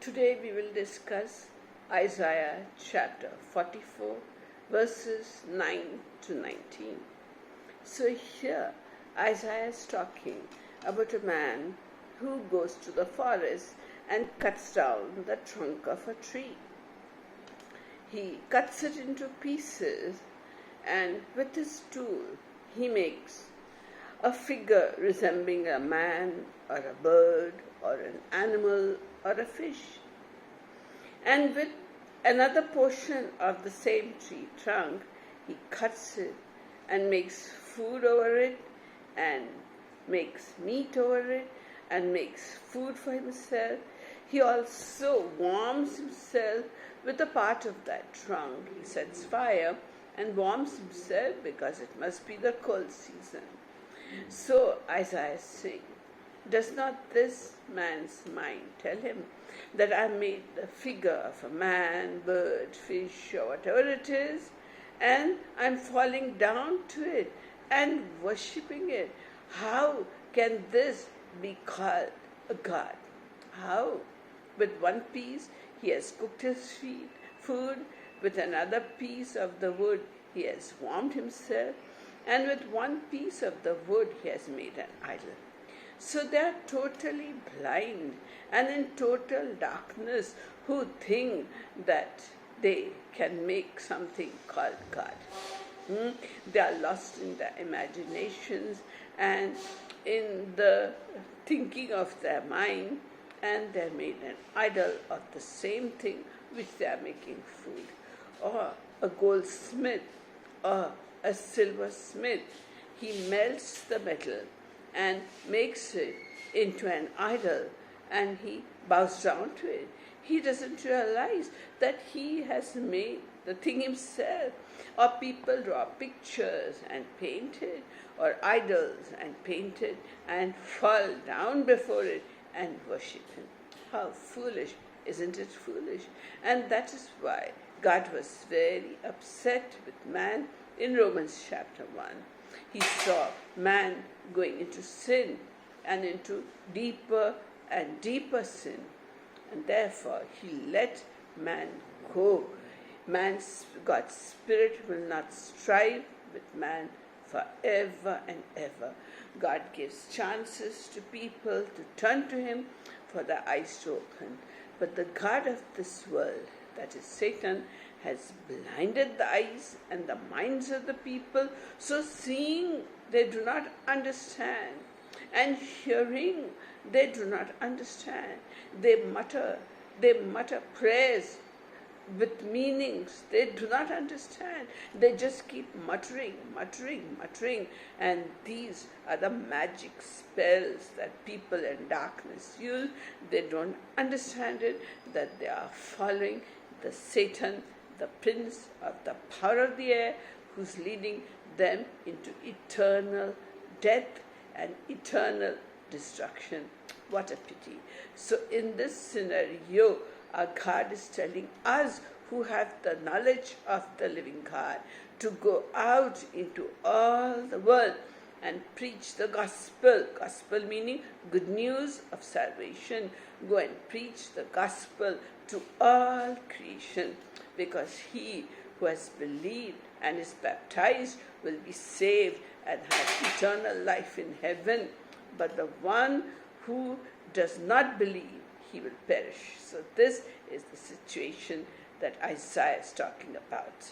Today we will discuss Isaiah chapter 44 verses 9 to 19. So here Isaiah is talking about a man who goes to the forest and cuts down the trunk of a tree. He cuts it into pieces and with his tool he makes a figure resembling a man or a bird or an animal or a fish. And with another portion of the same tree trunk, he cuts it and makes food over it and makes meat over it and makes food for himself. He also warms himself with a part of that trunk. He sets fire and warms himself because it must be the cold season. So Isaiah is saying, does not this man's mind tell him that I made the figure of a man, bird, fish, or whatever it is, and I'm falling down to it and worshipping it? How can this be called a God? How? With one piece he has cooked his food, with another piece of the wood he has warmed himself, and with one piece of the wood he has made an idol. So they are totally blind and in total darkness who think that they can make something called God. They are lost in their imaginations and in the thinking of their mind, and they made an idol of the same thing which they are making food. Or a goldsmith or a silversmith, he melts the metal and makes it into an idol and he bows down to it. He doesn't realize that he has made the thing himself. Or people draw pictures and paint it, or idols and paint it and fall down before it and worship him. How foolish, isn't it foolish? And that is why God was very upset with man in Romans chapter 1. He saw man going into sin and into deeper and deeper sin, and therefore he let man go. God's Spirit will not strive with man forever and ever. God gives chances to people to turn to him for their eyes to open. But the God of this world, that is Satan, has blinded the eyes and the minds of the people, so seeing they do not understand, and hearing they do not understand. They mutter prayers with meanings they do not understand. They just keep muttering, and these are the magic spells that people in darkness use. They don't understand it, that they are following the Satan, the prince of the power of the air, who's leading them into eternal death and eternal destruction. What a pity. So in this scenario, our God is telling us who have the knowledge of the living God to go out into all the world and preach the gospel. Gospel meaning good news of salvation. Go and preach the gospel to all creation, because he who has believed and is baptized will be saved and have eternal life in heaven. But the one who does not believe, he will perish. So this is the situation that Isaiah is talking about.